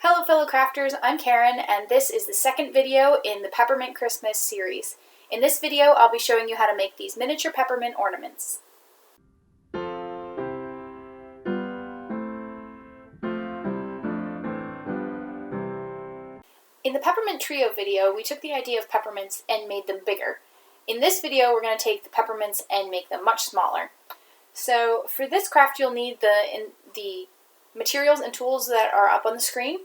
Hello fellow crafters, I'm Karen and this is the second video in the Peppermint Christmas series. In this video I'll be showing you how to make these miniature peppermint ornaments. In the Peppermint Trio video we took the idea of peppermints and made them bigger. In this video we're going to take the peppermints and make them much smaller. So for this craft you'll need the materials and tools that are up on the screen.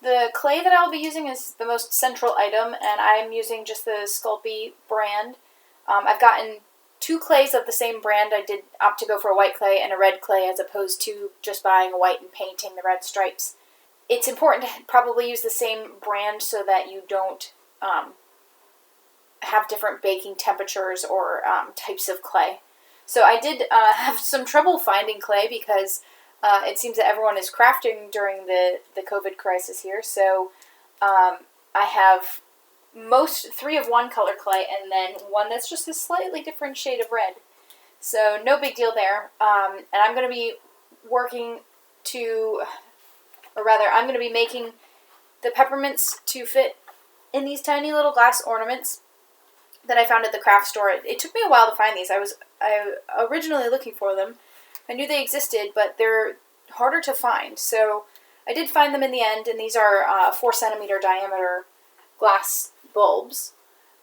The clay that I'll be using is the most central item, and I'm using just the Sculpey brand. I've gotten two clays of the same brand. I did opt to go for a white clay and a red clay as opposed to just buying a white and painting the red stripes. It's important to probably use the same brand so that you don't have different baking temperatures or types of clay. So I did have some trouble finding clay because it seems that everyone is crafting during the COVID crisis here. So I have three of one color clay and then one that's just a slightly different shade of red. So no big deal there. And I'm going to be I'm going to be making the peppermints to fit in these tiny little glass ornaments that I found at the craft store. It took me a while to find these. I was originally looking for them. I knew they existed, but they're harder to find. So I did find them in the end, and these are 4 centimeter diameter glass bulbs.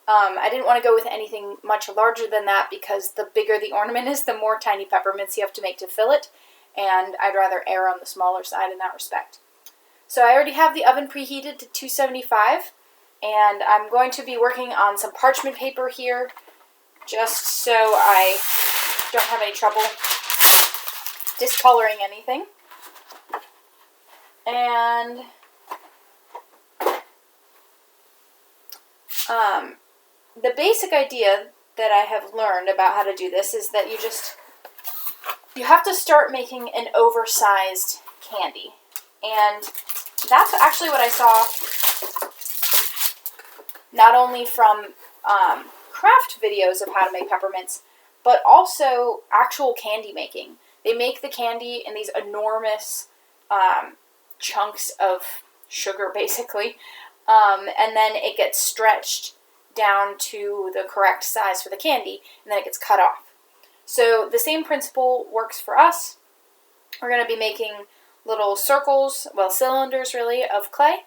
I didn't want to go with anything much larger than that because the bigger the ornament is, the more tiny peppermints you have to make to fill it, and I'd rather err on the smaller side in that respect. So I already have the oven preheated to 275, and I'm going to be working on some parchment paper here just so I don't have any trouble discoloring anything. And the basic idea that I have learned about how to do this is that you have to start making an oversized candy. And that's actually what I saw not only from craft videos of how to make peppermints, but also actual candy making. They make the candy in these enormous chunks of sugar, basically, and then it gets stretched down to the correct size for the candy, and then it gets cut off. So the same principle works for us. We're going to be making little circles, well, cylinders really, of clay,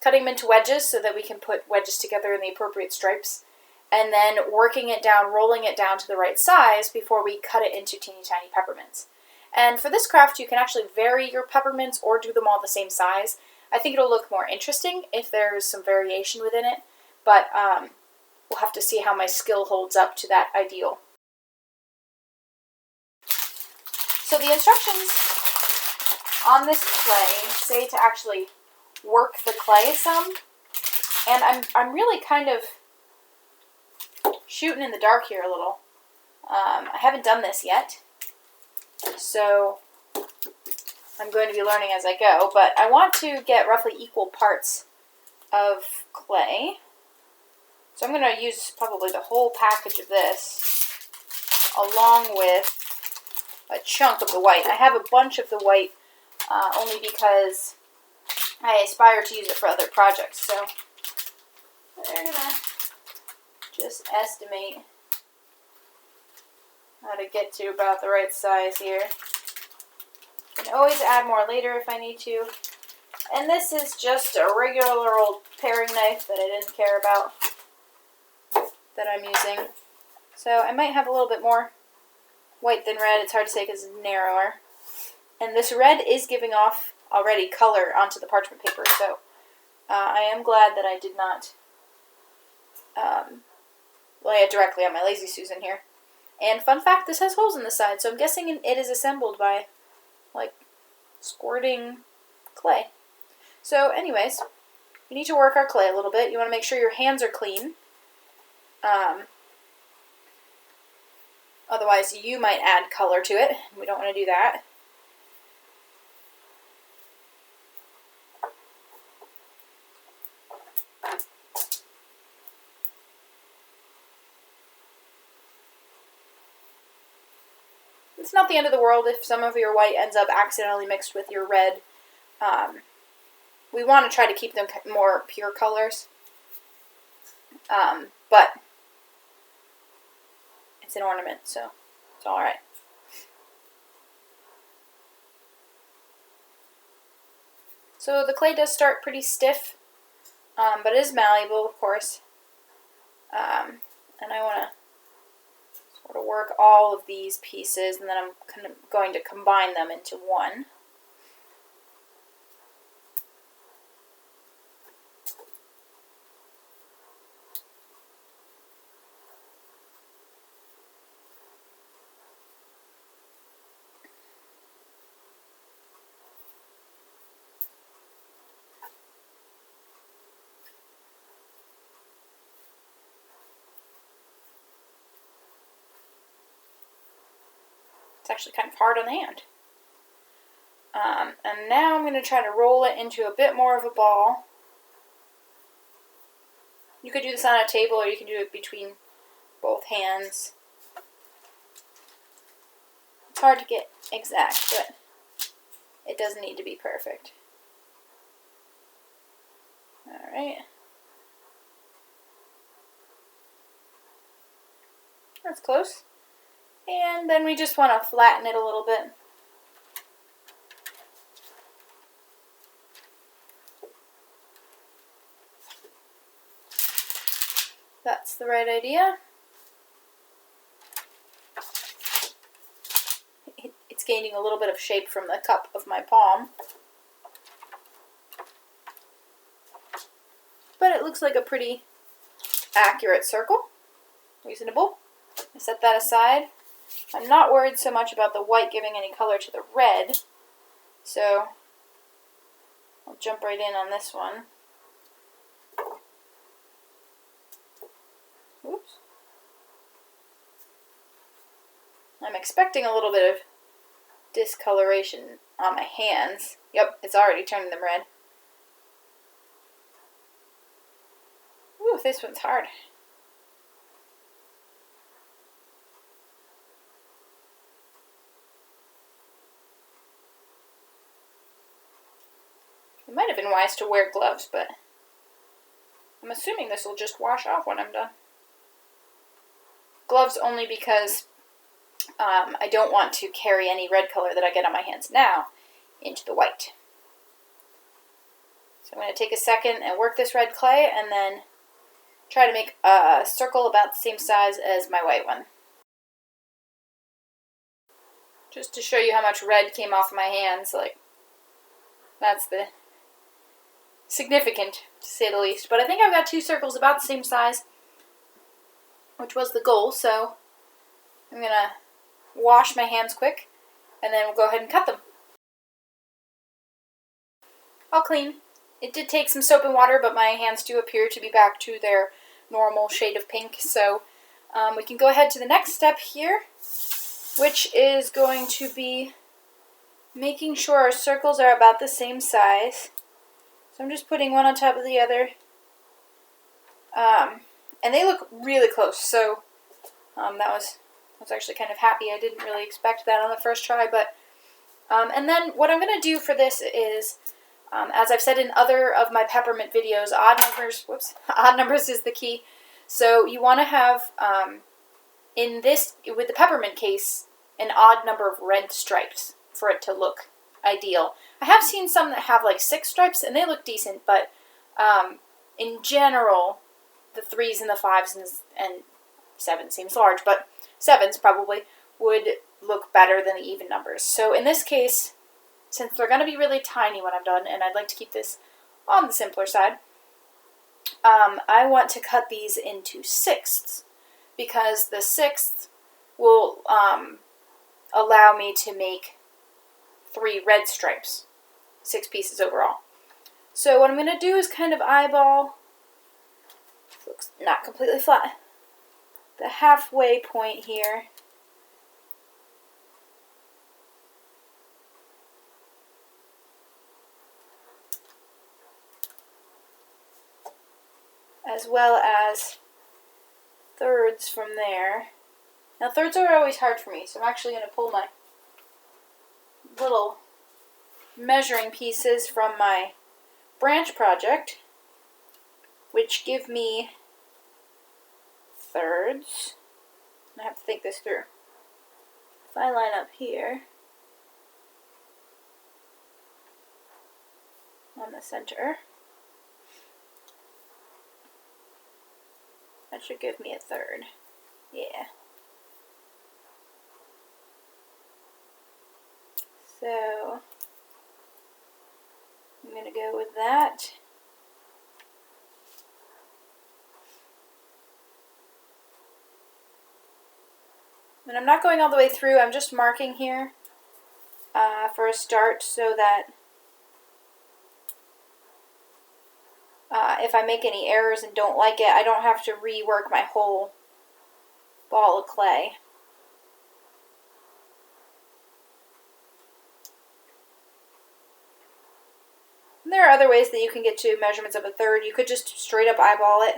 cutting them into wedges so that we can put wedges together in the appropriate stripes, and then working it down, rolling it down to the right size before we cut it into teeny tiny peppermints. And for this craft, you can actually vary your peppermints or do them all the same size. I think it'll look more interesting if there's some variation within it, but we'll have to see how my skill holds up to that ideal. So the instructions on this clay say to actually work the clay some, and I'm really kind of shooting in the dark here a little. I haven't done this yet, so I'm going to be learning as I go, but I want to get roughly equal parts of clay. So I'm going to use probably the whole package of this along with a chunk of the white. I have a bunch of the white only because I aspire to use it for other projects, so we're going to just estimate how to get to about the right size here. Can always add more later if I need to. And this is just a regular old paring knife that I didn't care about that I'm using. So I might have a little bit more white than red. It's hard to say because it's narrower. And this red is giving off already color onto the parchment paper, so I am glad that I did not lay it directly on my Lazy Susan here. And fun fact, this has holes in the side, so I'm guessing it is assembled by, like, squirting clay. So anyways, we need to work our clay a little bit. You want to make sure your hands are clean. Otherwise, you might add color to it. We don't want to do that. It's not the end of the world if some of your white ends up accidentally mixed with your red. we want to try to keep them more pure colors. But it's an ornament, so it's alright. So the clay does start pretty stiff, but it is malleable, of course. And I want to sort of work all of these pieces, and then I'm kind of going to combine them into one. It's actually kind of hard on the hand. And now I'm going to try to roll it into a bit more of a ball. You could do this on a table, or you can do it between both hands. It's hard to get exact, but it doesn't need to be perfect. Alright. That's close. And then we just want to flatten it a little bit. That's the right idea. It's gaining a little bit of shape from the cup of my palm. But it looks like a pretty accurate circle. Reasonable. I set that aside. I'm not worried so much about the white giving any color to the red, so I'll jump right in on this one. Oops. I'm expecting a little bit of discoloration on my hands. Yep, it's already turning them red. Ooh, this one's hard. It might have been wise to wear gloves, but I'm assuming this will just wash off when I'm done. Gloves only because I don't want to carry any red color that I get on my hands now into the white. So I'm going to take a second and work this red clay, and then try to make a circle about the same size as my white one. Just to show you how much red came off my hands, like, that's the significant, to say the least. But I think I've got two circles about the same size, which was the goal, so I'm going to wash my hands quick, and then we'll go ahead and cut them. All clean. It did take some soap and water, but my hands do appear to be back to their normal shade of pink, so we can go ahead to the next step here, which is going to be making sure our circles are about the same size. So I'm just putting one on top of the other, and they look really close, so I was actually kind of happy. I didn't really expect that on the first try, but and then what I'm going to do for this is, as I've said in other of my peppermint videos, odd numbers is the key. So you want to have, in this, with the peppermint case, an odd number of red stripes for it to look ideal. I have seen some that have like 6 stripes, and they look decent, but in general, the 3s and the 5s and 7 seems large, but 7s probably would look better than the even numbers. So in this case, since they're going to be really tiny when I'm done, and I'd like to keep this on the simpler side, I want to cut these into 6ths, because the 6th will allow me to make 3 red stripes, 6 pieces overall. So what I'm going to do is kind of eyeball, looks not completely flat, the halfway point here. As well as 3rds from there. Now 3rds are always hard for me, so I'm actually going to pull my little measuring pieces from my branch project, which give me thirds. I have to think this through. If I line up here on the center, that should give me a third. Yeah. So I'm going to go with that. And I'm not going all the way through, I'm just marking here for a start so that if I make any errors and don't like it, I don't have to rework my whole ball of clay. And there are other ways that you can get to measurements of a third. You could just straight up eyeball it.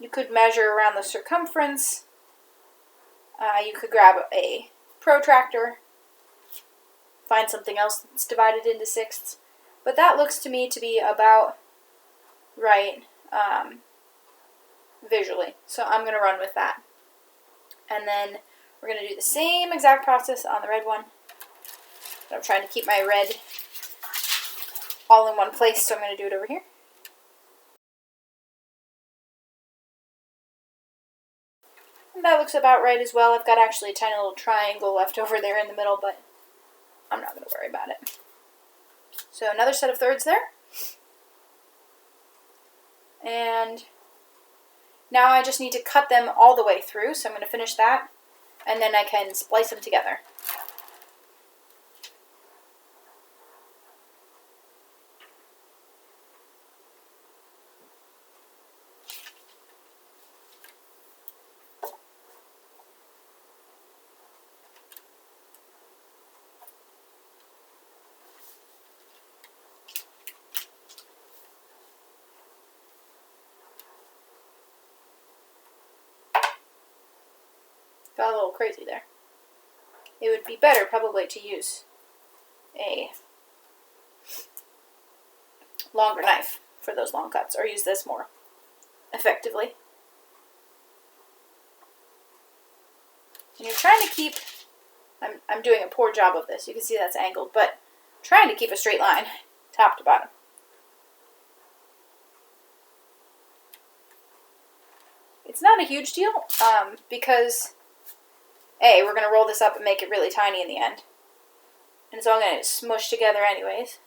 You could measure around the circumference. You could grab a protractor, find something else that's divided into sixths. But that looks to me to be about right visually. So I'm going to run with that. And then we're going to do the same exact process on the red one. But I'm trying to keep my red all in one place, so I'm going to do it over here. And that looks about right as well. I've got actually a tiny little triangle left over there in the middle, but I'm not going to worry about it. So another set of thirds there. And now I just need to cut them all the way through, so I'm going to finish that, and then I can splice them together. Got a little crazy there. It would be better probably to use a longer knife for those long cuts, or use this more effectively. And you're trying to keep, I'm doing a poor job of this, you can see that's angled, but trying to keep a straight line top to bottom. It's not a huge deal because A, we're going to roll this up and make it really tiny in the end. And it's all going to smush together anyways.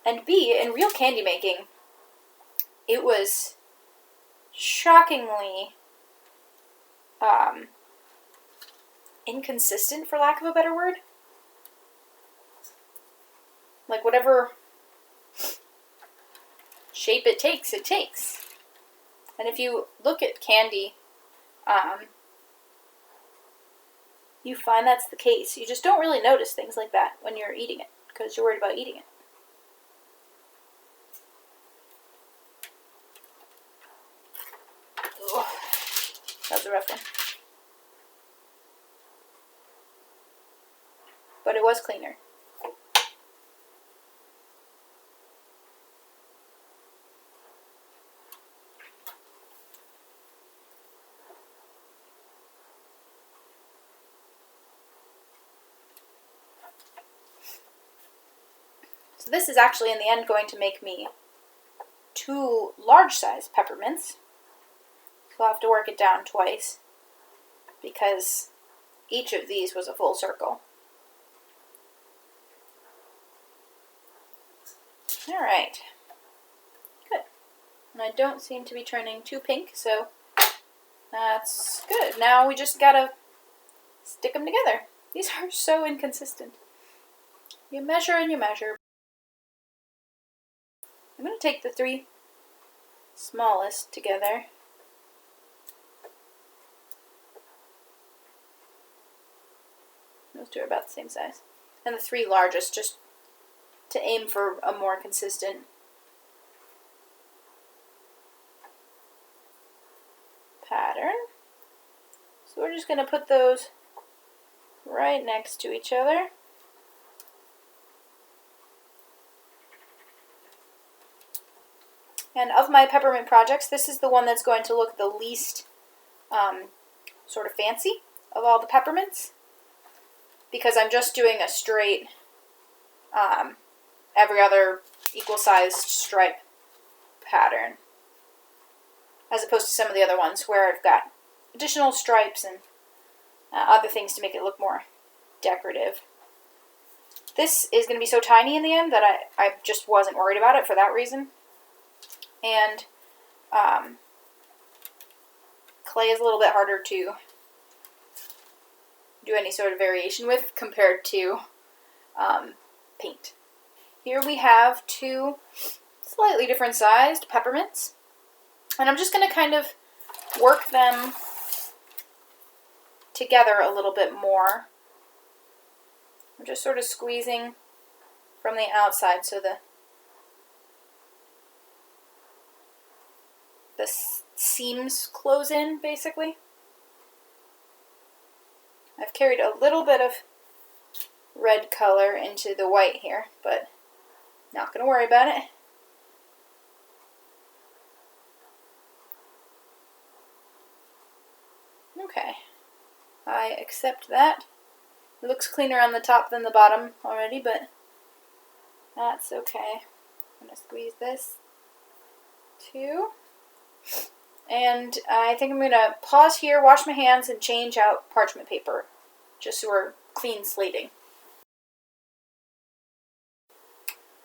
And B, in real candy making, it was shockingly inconsistent, for lack of a better word. Like, whatever shape it takes, it takes. And if you look at candy, you find that's the case. You just don't really notice things like that when you're eating it, because you're worried about eating it. Ugh. That was a rough one. But it was cleaner. So this is actually in the end going to make me 2 large-size peppermints. So I'll have to work it down twice because each of these was a full circle. Alright. Good. And I don't seem to be turning too pink, so that's good. Now we just gotta stick them together. These are so inconsistent. You measure and you measure. I'm going to take the 3 smallest together. Those 2 are about the same size. And the 3 largest, just to aim for a more consistent pattern. So we're just going to put those right next to each other. And of my peppermint projects, this is the one that's going to look the least sort of fancy of all the peppermints, because I'm just doing a straight every other equal-sized stripe pattern, as opposed to some of the other ones where I've got additional stripes and other things to make it look more decorative. This is going to be so tiny in the end that I just wasn't worried about it for that reason. And clay is a little bit harder to do any sort of variation with compared to paint. Here we have two slightly different sized peppermints, and I'm just going to kind of work them together a little bit more. I'm just sort of squeezing from the outside so the seams close in, basically. I've carried a little bit of red color into the white here, but not going to worry about it. Okay, I accept that. It looks cleaner on the top than the bottom already, but that's okay. I'm going to squeeze this too. And I think I'm going to pause here, wash my hands, and change out parchment paper, just so we're clean slating.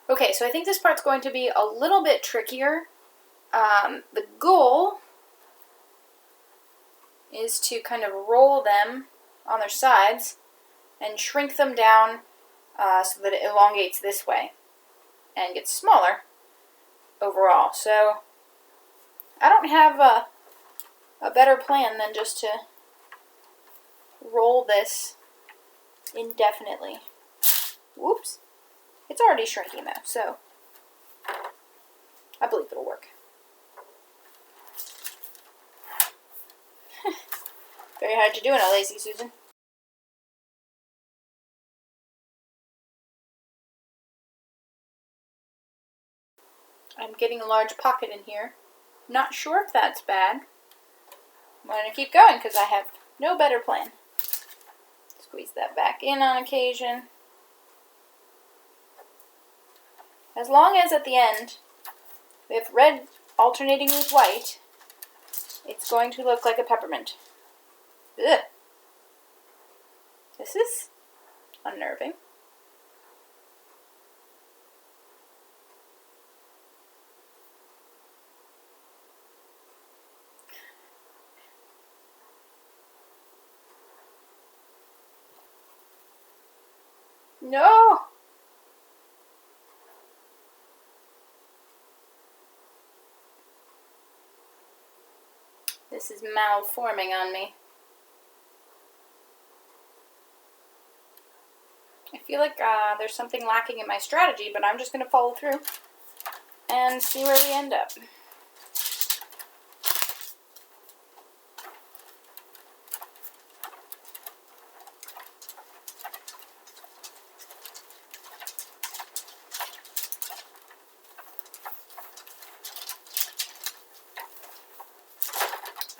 Okay, so I think this part's going to be a little bit trickier. The goal is to kind of roll them on their sides and shrink them down so that it elongates this way and gets smaller overall. So I don't have a better plan than just to roll this indefinitely. Whoops. It's already shrinking though, so I believe it'll work. Very hard to do in a lazy Susan. I'm getting a large pocket in here. Not sure if that's bad. I'm going to keep going because I have no better plan. Squeeze that back in on occasion. As long as at the end we have red alternating with white, it's going to look like a peppermint. Ugh. This is unnerving. No! This is malforming on me. I feel like there's something lacking in my strategy, but I'm just going to follow through and see where we end up.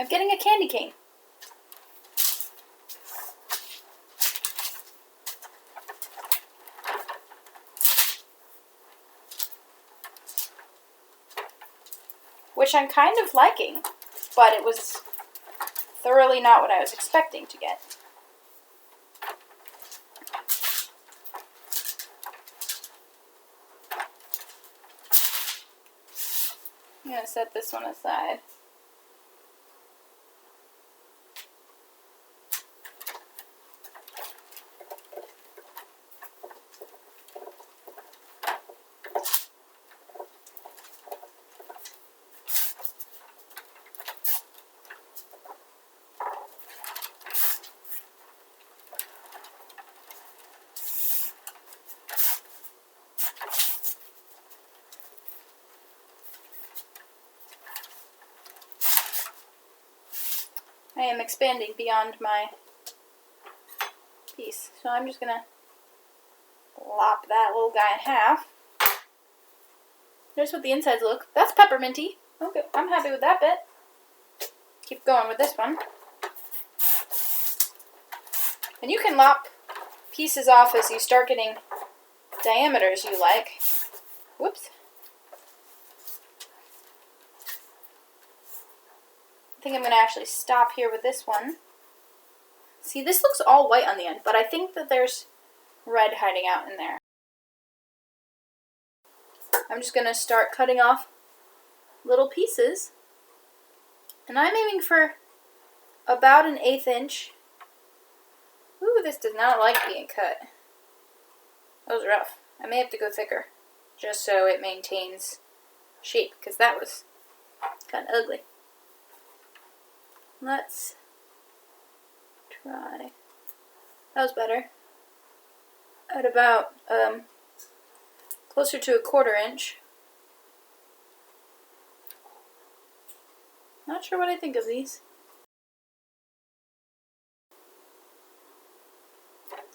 I'm getting a candy cane. Which I'm kind of liking, but it was thoroughly not what I was expecting to get. I'm going to set this one aside. I am expanding beyond my piece. So I'm just going to lop that little guy in half. Here's what the insides look. That's pepperminty. Okay, I'm happy with that bit. Keep going with this one. And you can lop pieces off as you start getting diameters you like. Whoops. I think I'm going to actually stop here with this one. See, this looks all white on the end, but I think that there's red hiding out in there. I'm just going to start cutting off little pieces. And I'm aiming for about an 1/8 inch. Ooh, this does not like being cut. That was rough. I may have to go thicker, just so it maintains shape, because that was kind of ugly. Let's try. That was better. At about closer to a 1/4 inch. Not sure what I think of these.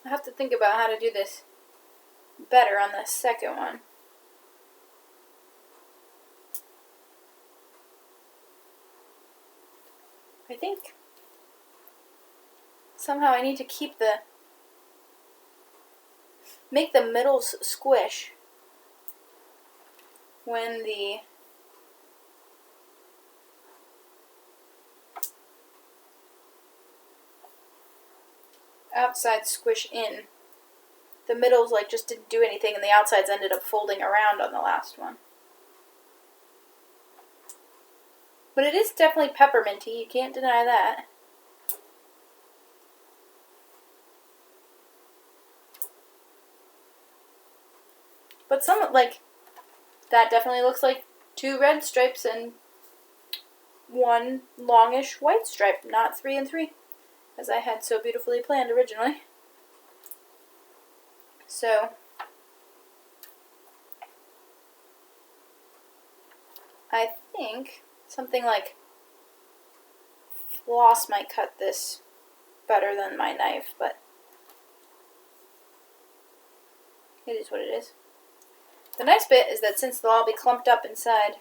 I have to think about how to do this better on the second one. I think somehow I need to make the middles squish when the outsides squish in. The middles just didn't do anything, and the outsides ended up folding around on the last one. But it is definitely pepperminty, you can't deny that. But some, that definitely looks like 2 red stripes and 1 longish white stripe, not 3 and 3, as I had so beautifully planned originally. So, I think something like floss might cut this better than my knife, but it is what it is. The nice bit is that since they'll all be clumped up inside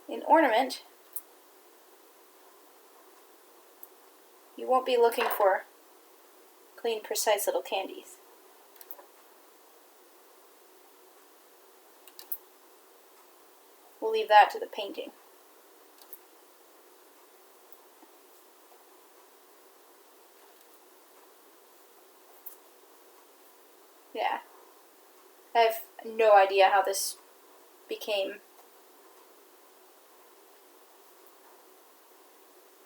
an ornament, you won't be looking for clean, precise little candies. We'll leave that to the painting. Yeah. I have no idea how this became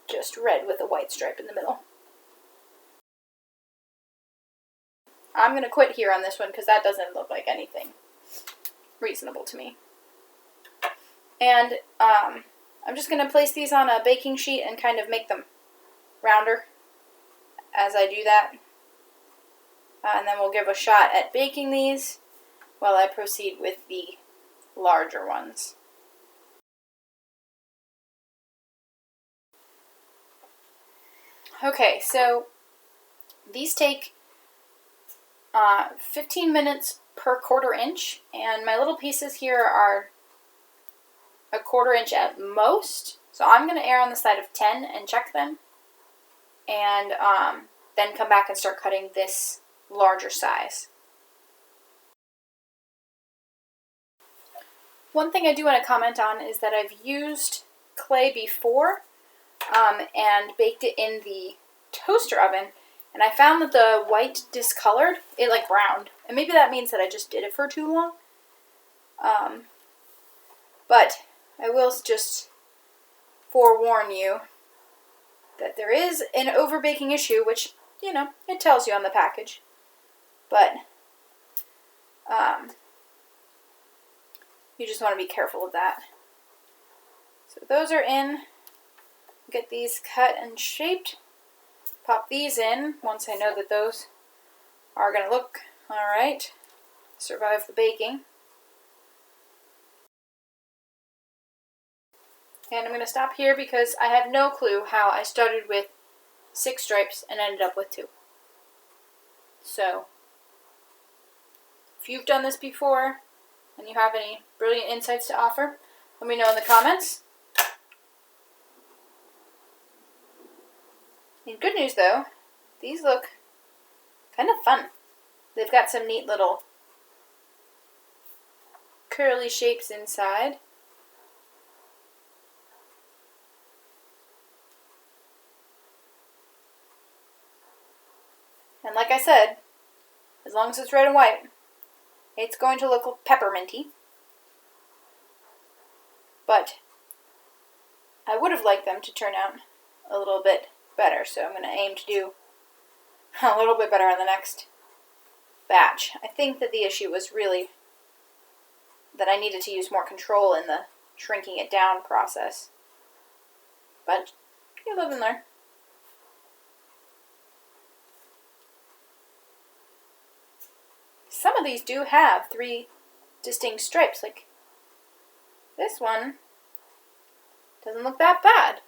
just red with a white stripe in the middle. I'm going to quit here on this one because that doesn't look like anything reasonable to me. And I'm just going to place these on a baking sheet and kind of make them rounder as I do that. And then we'll give a shot at baking these while I proceed with the larger ones. Okay, so these take 15 minutes per 1/4 inch, and my little pieces here are a 1/4 inch at most. So I'm going to err on the side of 10 and check them, and then come back and start cutting this larger size. One thing I do want to comment on is that I've used clay before and baked it in the toaster oven, and I found that the white discolored, it browned, and maybe that means that I just did it for too long. But I will just forewarn you that there is an overbaking issue, which, it tells you on the package. But you just want to be careful of that. So those are in. Get these cut and shaped. Pop these in once I know that those are going to look alright. Survive the baking. And I'm going to stop here because I have no clue how I started with 6 stripes and ended up with 2. So if you've done this before and you have any brilliant insights to offer, let me know in the comments. And good news though, these look kind of fun. They've got some neat little curly shapes inside. And like I said, as long as it's red and white, it's going to look pepperminty. But I would have liked them to turn out a little bit better, so I'm going to aim to do a little bit better on the next batch. I think that the issue was really that I needed to use more control in the shrinking it down process. But you live and learn. Some of these do have 3 distinct stripes, like this one doesn't look that bad.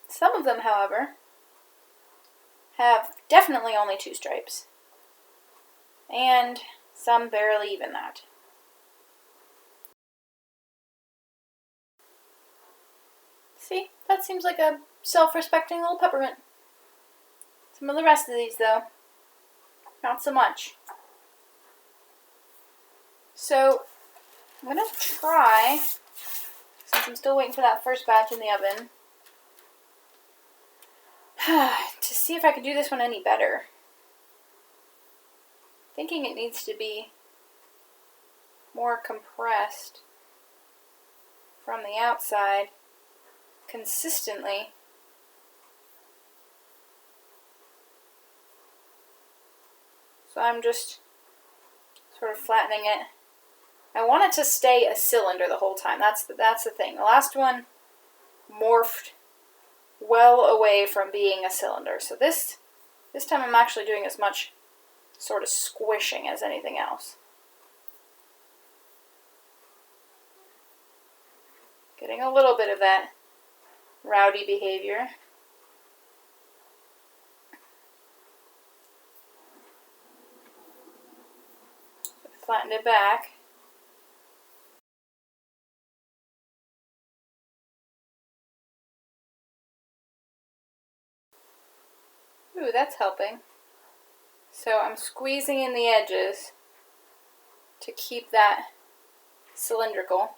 Some of them, however, have definitely only 2 stripes, and some barely even that. See, that seems like a self-respecting little peppermint. Some of the rest of these, though, not so much. So, I'm going to try, since I'm still waiting for that first batch in the oven, to see if I can do this one any better. Thinking it needs to be more compressed from the outside consistently. So I'm just sort of flattening it. I want it to stay a cylinder the whole time. That's the thing. The last one morphed well away from being a cylinder. So this time I'm actually doing as much sort of squishing as anything else. Getting a little bit of that rowdy behavior. Flattened it back. Ooh, that's helping. So I'm squeezing in the edges to keep that cylindrical.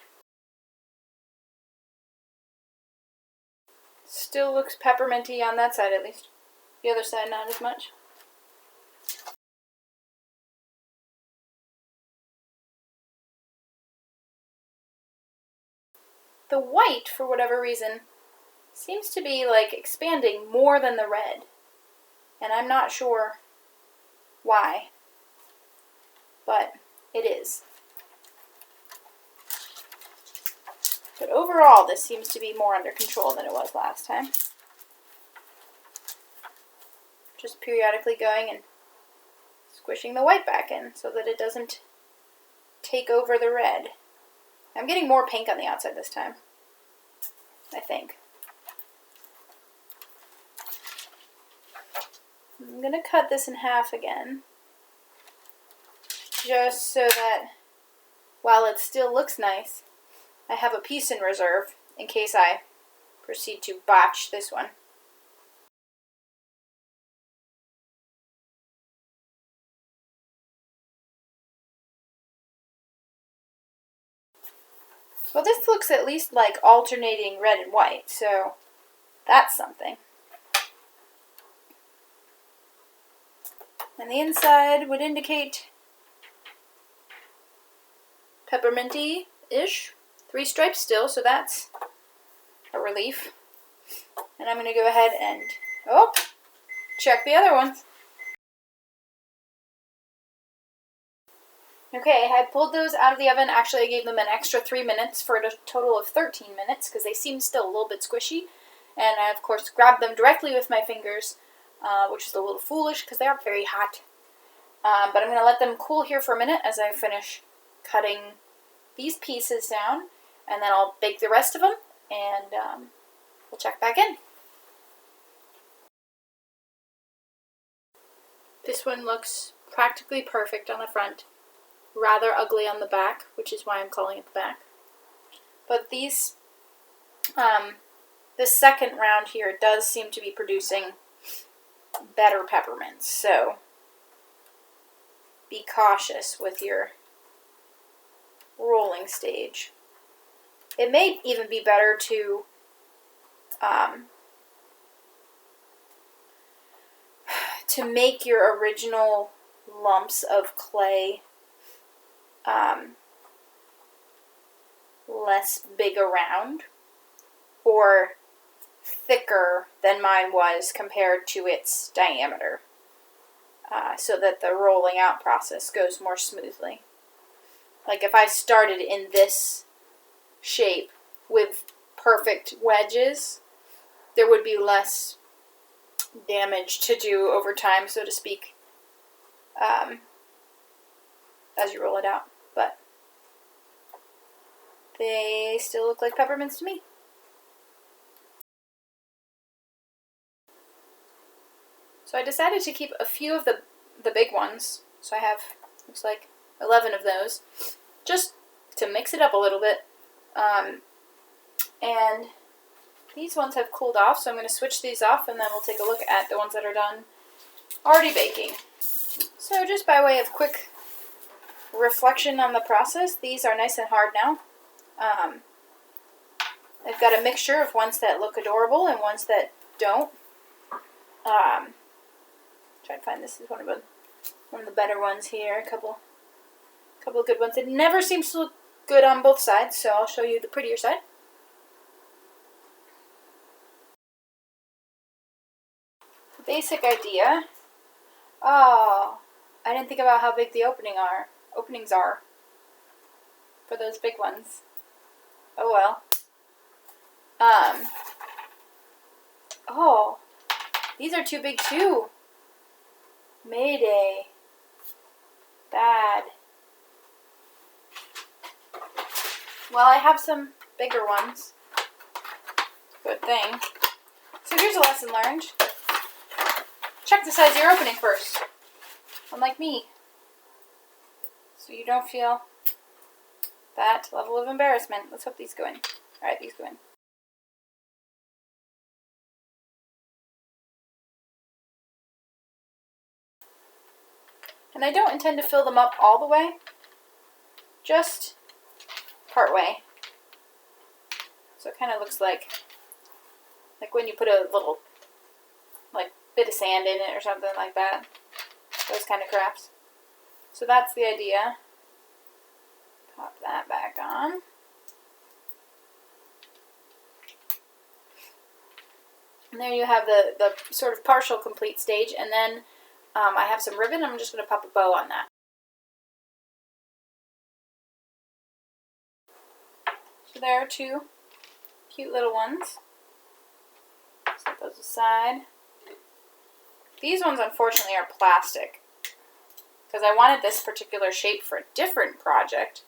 Still looks pepperminty on that side at least. The other side not as much. The white, for whatever reason, seems to be like expanding more than the red. And I'm not sure why, but it is. But overall, this seems to be more under control than it was last time. Just periodically going and squishing the white back in so that it doesn't take over the red. I'm getting more pink on the outside this time, I think. I'm going to cut this in half again, just so that while it still looks nice, I have a piece in reserve in case I proceed to botch this one. Well, this looks at least like alternating red and white, so that's something. And the inside would indicate pepperminty-ish. 3 stripes still, so that's a relief. And I'm going to go ahead and, check the other ones. Okay, I pulled those out of the oven. Actually, I gave them an extra 3 minutes for a total of 13 minutes because they seem still a little bit squishy. And I, of course, grabbed them directly with my fingers, which is a little foolish because they are very hot. But I'm going to let them cool here for a minute as I finish cutting these pieces down. And then I'll bake the rest of them, and we'll check back in. This one looks practically perfect on the front, rather ugly on the back, which is why I'm calling it the back. But these, the second round here does seem to be producing better peppermints, so be cautious with your rolling stage. It may even be better to make your original lumps of clay less big around or thicker than mine was compared to its diameter, so that the rolling out process goes more smoothly. Like if I started in this shape with perfect wedges, there would be less damage to do over time, so to speak, as you roll it out. But they still look like peppermints to me. So I decided to keep a few of the big ones. So I have, looks like 11 of those, just to mix it up a little bit. And these ones have cooled off, so I'm going to switch these off, and then we'll take a look at the ones that are done already baking. So just by way of quick reflection on the process, these are nice and hard now. I've got a mixture of ones that look adorable and ones that don't. Try to find, this is one of the better ones here. A couple of good ones. It never seems to look good on both sides, so I'll show you the prettier side. The basic idea. Oh, I didn't think about how big the openings are for those big ones. Oh well. Oh, these are too big too. Mayday. Bad. Well, I have some bigger ones. Good thing. So here's a lesson learned. Check the size of your opening first. Unlike me. So you don't feel that level of embarrassment. Let's hope these go in. Alright, these go in. And I don't intend to fill them up all the way, just part way. So it kind of looks like when you put a little bit of sand in it or something like that. Those kind of crafts. So that's the idea. Pop that back on. And there you have the sort of partial complete stage, and then I have some ribbon. I'm just going to pop a bow on that. So there are two cute little ones. Set those aside. These ones, unfortunately, are plastic because I wanted this particular shape for a different project,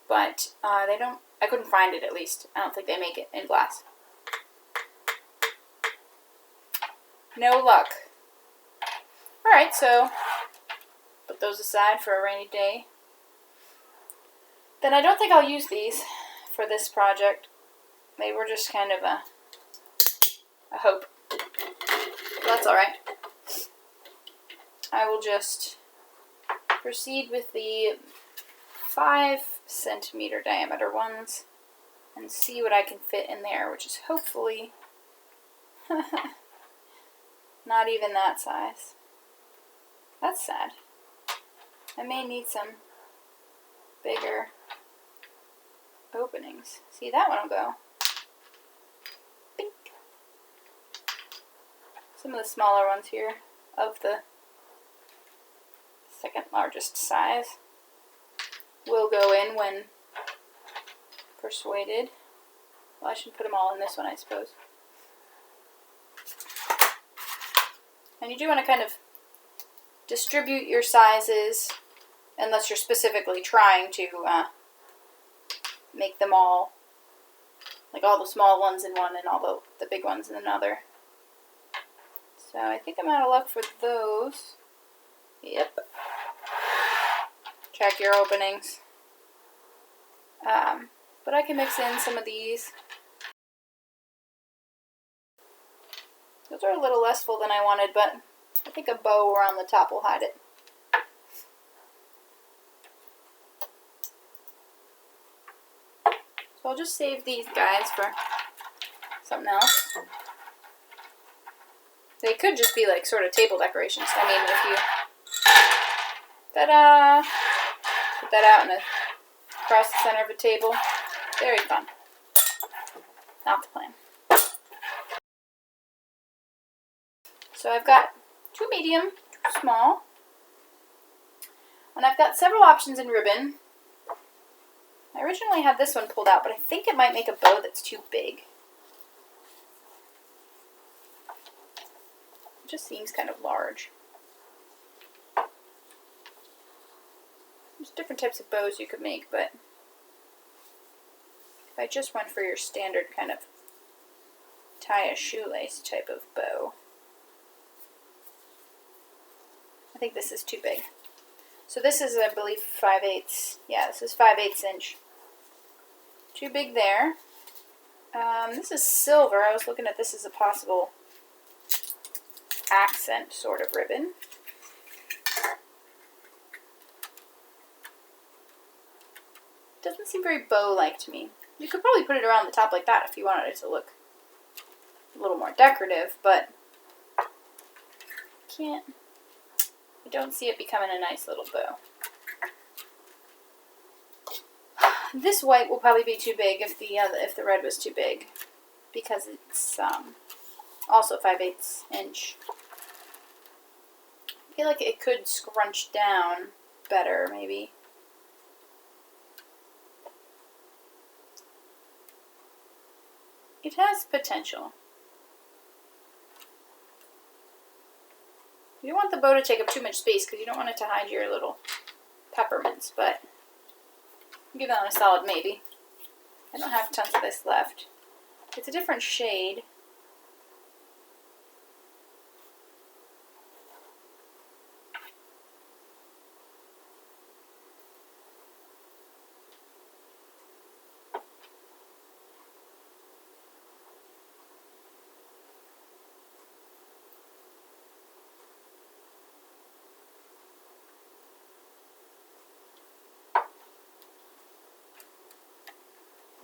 but they don't. I couldn't find it, at least. I don't think they make it in glass. No luck. Alright, so put those aside for a rainy day. Then I don't think I'll use these for this project. They were just kind of a hope. But that's alright. I will just proceed with the 5 centimeter diameter ones and see what I can fit in there, which is hopefully not even that size. That's sad. I may need some bigger openings. See, that one will go. Bink. Some of the smaller ones here of the second largest size will go in when persuaded. Well, I should put them all in this one, I suppose. And you do want to kind of distribute your sizes, unless you're specifically trying to make them all, like all the small ones in one and all the big ones in another. So I think I'm out of luck for those. Yep. Check your openings. But I can mix in some of these. Those are a little less full than I wanted, but I think a bow around the top will hide it. So I'll just save these guys for something else. They could just be like sort of table decorations. I mean, if you, ta-da, put that out across the center of a table. Very fun. Not the plan. So I've got 2 medium, 2 small, and I've got several options in ribbon. I originally had this one pulled out, but I think it might make a bow that's too big. It just seems kind of large. There's different types of bows you could make, but if I just went for your standard kind of tie a shoelace type of bow, I think this is too big. So this is, I believe, 5/8. Yeah, this is 5/8 inch. Too big there. This is silver. I was looking at this as a possible accent sort of ribbon. Doesn't seem very bow-like to me. You could probably put it around the top like that if you wanted it to look a little more decorative, but I don't see it becoming a nice little bow. This white will probably be too big if the red was too big, because it's also 5/8 inch. I feel like it could scrunch down better, maybe. It has potential. You don't want the bow to take up too much space because you don't want it to hide your little peppermints, but I'll give that one a solid maybe. I don't have tons of this left. It's a different shade.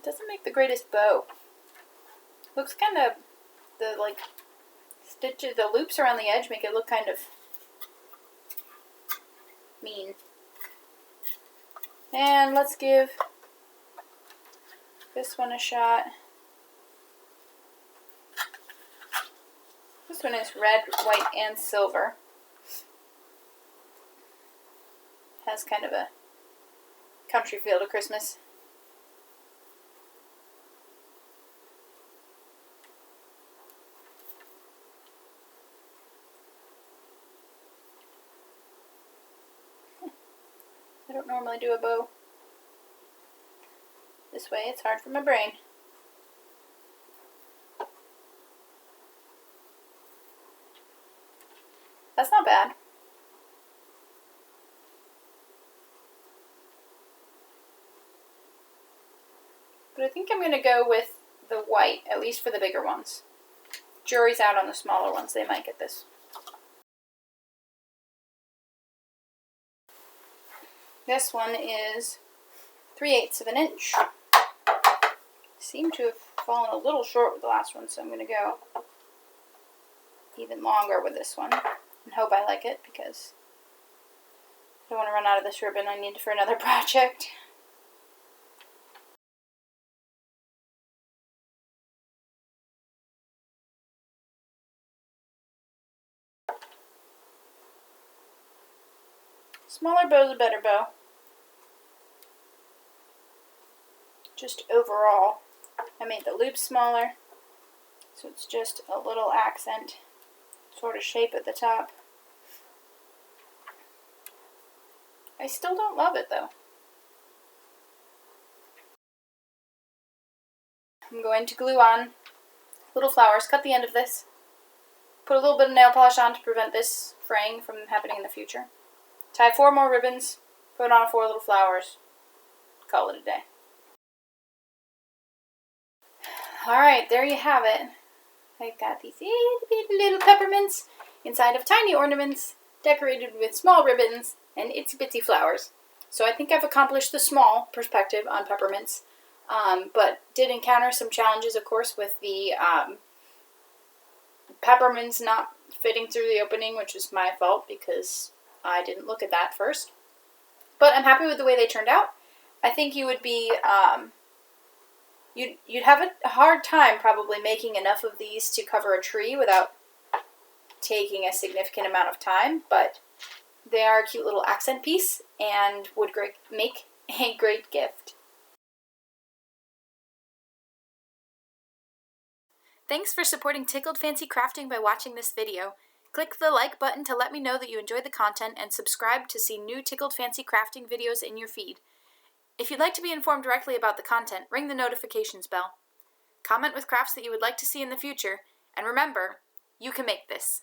Doesn't make the greatest bow. Looks kind of, the stitches, the loops around the edge make it look kind of mean. And let's give this one a shot. This one is red, white, and silver. Has kind of a country feel to Christmas. I don't normally do a bow this way. It's hard for my brain. That's not bad. But I think I'm going to go with the white, at least for the bigger ones. Jury's out on the smaller ones. They might get this. This one is 3/8 of an inch. Seem to have fallen a little short with the last one, so I'm going to go even longer with this one and hope I like it, because I don't want to run out of this ribbon. I need it for another project. Smaller bow's a better bow. Just overall, I made the loop smaller, so it's just a little accent sort of shape at the top. I still don't love it though. I'm going to glue on little flowers. Cut the end of this. Put a little bit of nail polish on to prevent this fraying from happening in the future. Tie 4 more ribbons, put on 4 little flowers, call it a day. Alright, there you have it. I've got these itty little peppermints inside of tiny ornaments decorated with small ribbons and itsy bitsy flowers. So I think I've accomplished the small perspective on peppermints, but did encounter some challenges, of course, with the peppermints not fitting through the opening, which is my fault because I didn't look at that first. But I'm happy with the way they turned out. I think you would be, you'd have a hard time probably making enough of these to cover a tree without taking a significant amount of time, but they are a cute little accent piece and would make a great gift. Thanks for supporting Tickled Fancy Crafting by watching this video. Click the like button to let me know that you enjoyed the content and subscribe to see new Tickled Fancy Crafting videos in your feed. If you'd like to be informed directly about the content, ring the notifications bell. Comment with crafts that you would like to see in the future, and remember, you can make this.